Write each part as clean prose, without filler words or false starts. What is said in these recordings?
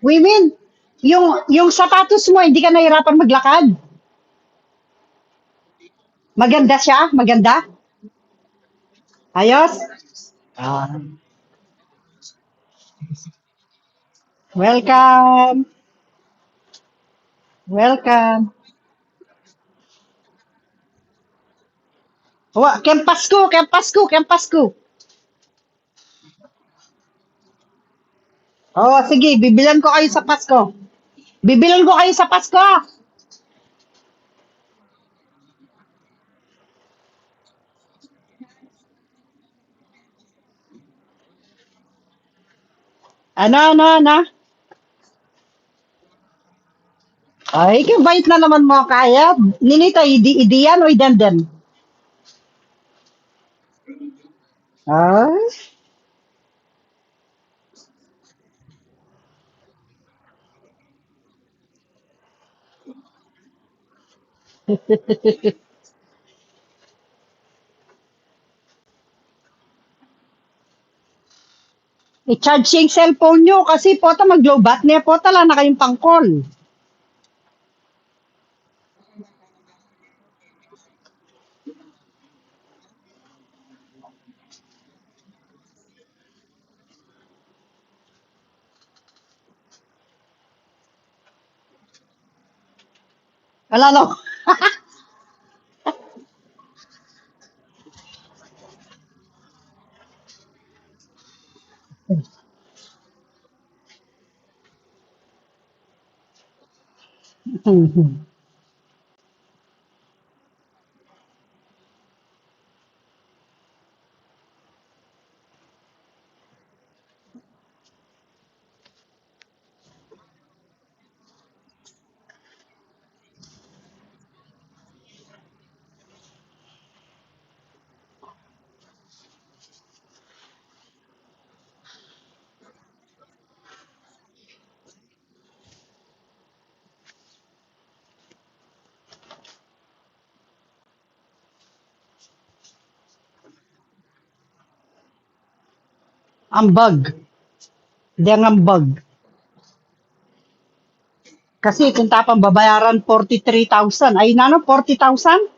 Women, yung sapatos mo, hindi ka nahirapan maglakad. Maganda siya, maganda. Ayos. Ah, welcome. Welcome. Kempasko, kempasko, kempasko. Oh, sige, bibilan ko kayo sa Pasko. Bibilan ko kayo sa Pasko. Ano? Ay, kabait na naman mo kaya. Ninita, idi yan o idandan? Ay. I-charge yung cellphone nyo kasi pota mag-lobat niya. Pota lang na kayong pang-call. Wala no. Ambag. Hindi ang ambag. Kasi kung tapang babayaran 43,000. Ay, nano, 40,000?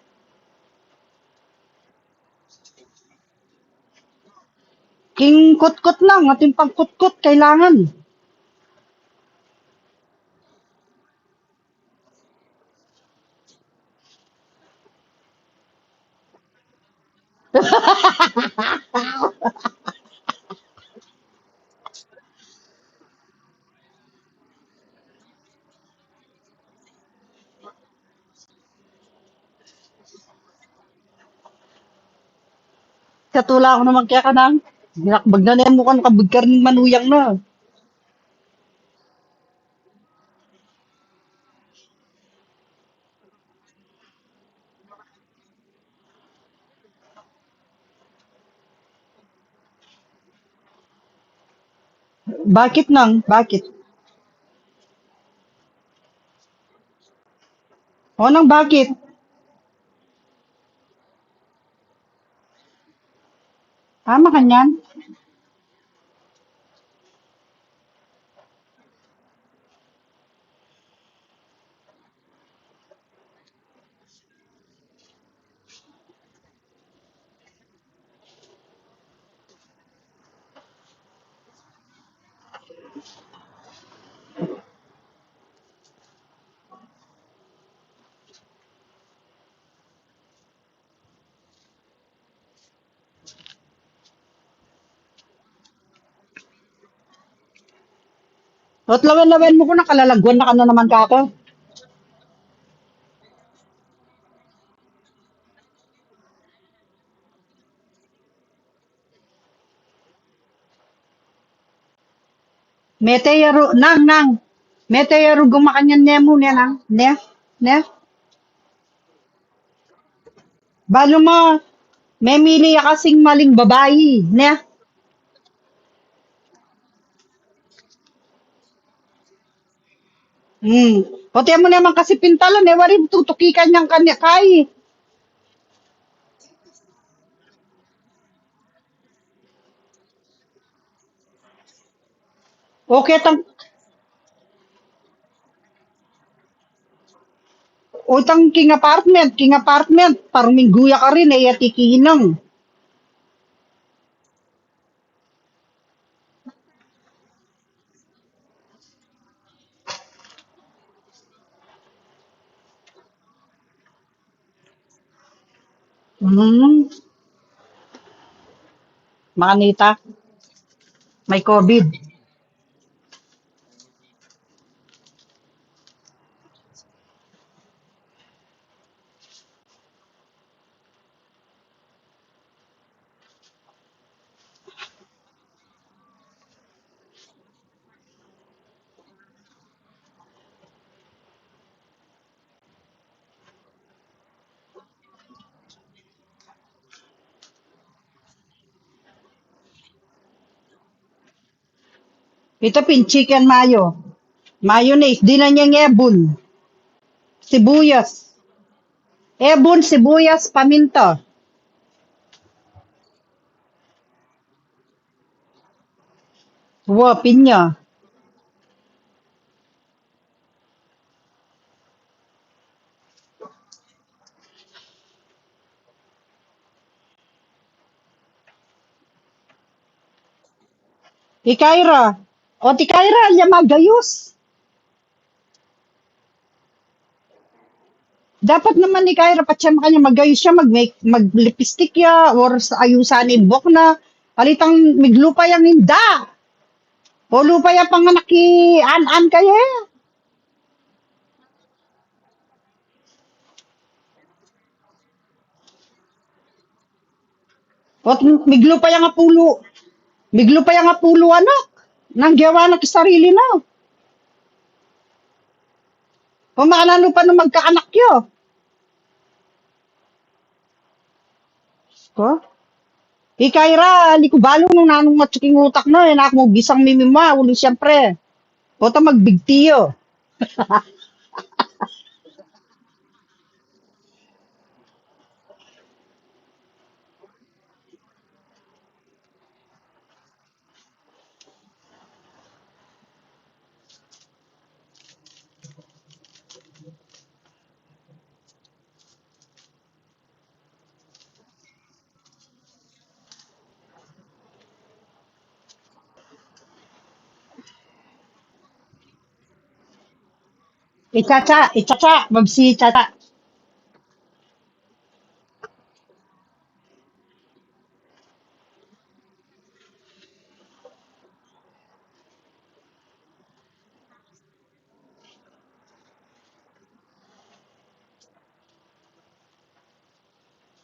King kutkot lang, ating pagkutkot kailangan. Katula ko naman kaya ka nang. Ginakbag na niya mo kan kabagkar ng manuyang na. Bakit nang? Bakit? O nang bakit? Tama ka niyan? At lawan-lawan mo ko na kalalagwan na ka na naman ka ako. Mete yaro, nang. Mete yaro gumakanyan niya mo niya nang. Ne? Balo mo, memili ya kasing maling babayi. Ne? Hmm. Pati mo naman kasi pintalan eh, wari tutukikan niyang kanya kay. Okay, Utang king apartment, parang mingguya ka rin eh, at ikinang. Hmm, makanita, may COVID. Ito pin chicken mayo. Mayonnaise, di na niyang ebon. Sibuyas. Ebon, sibuyas, paminta. Wa, pinya. Ikaira. O ti Kaira, niya magayos. Dapat naman ni Kaira pa siya makanya magayos siya, mag-lipstick ya, or sa ayusan ibok na. Alitang miglupa yang inda. O lupa ya panganak ki an-an kaya. O miglupa yang apulo. Miglupa yang apulo anak. Nang gawa na ki sarili na. O makalalo pa nung magkaanak yo. Ko? Ikaira, li ko balo nung nanong matsuking utak na, enak mo gisang mimima, ulo siyempre. O ta magbigtiyo. Ichacha, babsi chacha.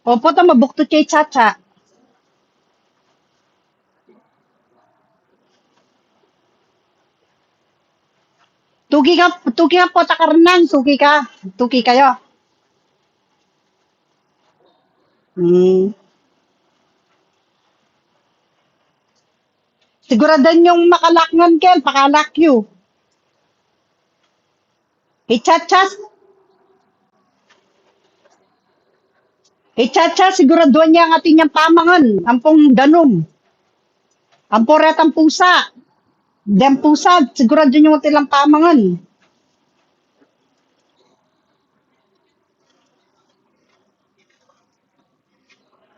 Opo ta mabukto kay chacha. Tugi ka po ta karnang, tugi ka. Tugi kayo. Hmm. Siguradan yung makalakngan ken, pakalakyo. Ichacha, ichacha, siguraduhan niya ang ating niyang pamangan. Ampong danom. Amporet ang pusa. Dem pusa, sigurado yung ating lang pamangan.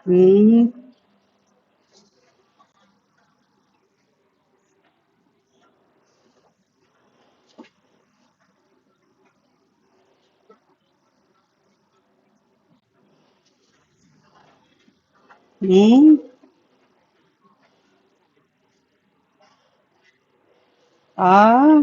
Hmm. Hmm. Ah.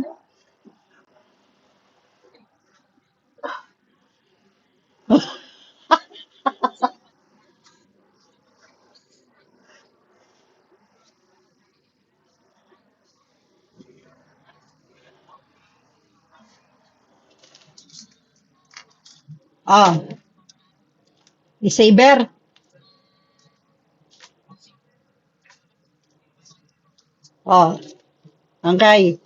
Ah. I-saber. Oh. Okay.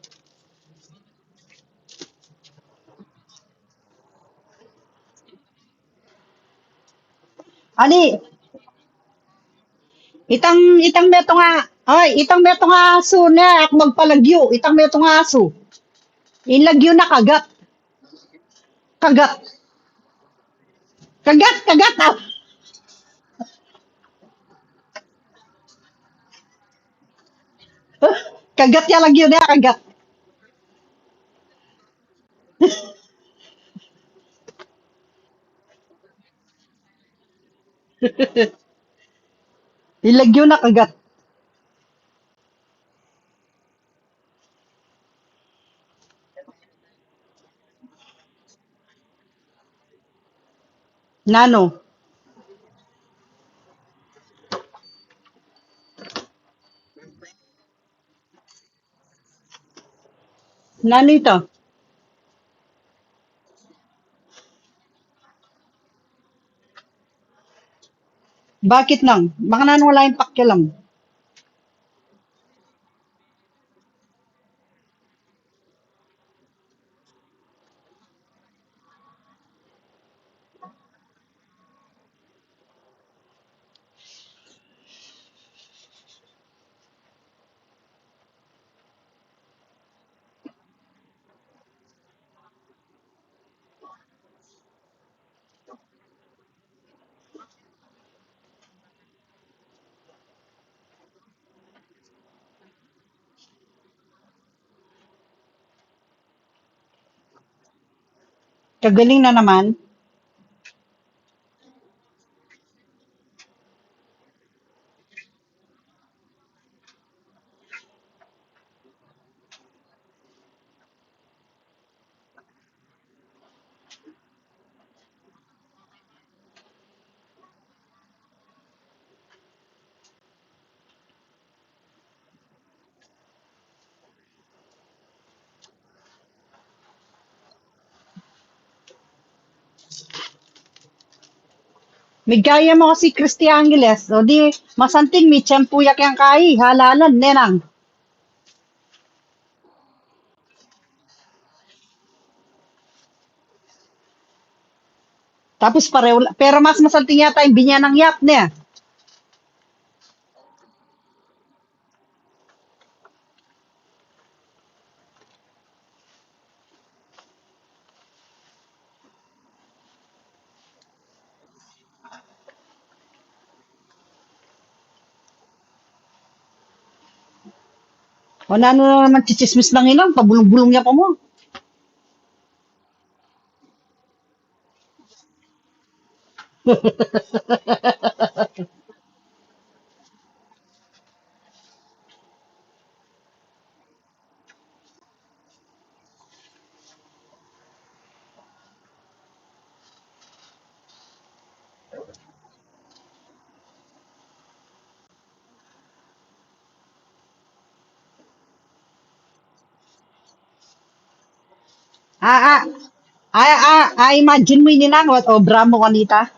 Ani, itang meto nga, ay, itang meto nga aso na, ak magpalagyo, itang meto nga aso. Ilagyo na kagat, kagat. Kagat, kagat. Ah. Kagat ya lagi yun ya, kagat. Ilagyo na kagat. Nano. Nano ito? Bakit nang? Baka nano wala yung pakialam. Kagaling na naman. May gaya mo kasi Christy Angeles. O di, masanting mi tiyempuyak yang kai. Halalan, nenang. Tapos pareho, pero mas masanting yata yung binya ng yap niya. O na naman chichismis ng ilang, pabulong-bulong niya pa mo. Ah, ah, imagine mo yun lang, what obra mo kanita.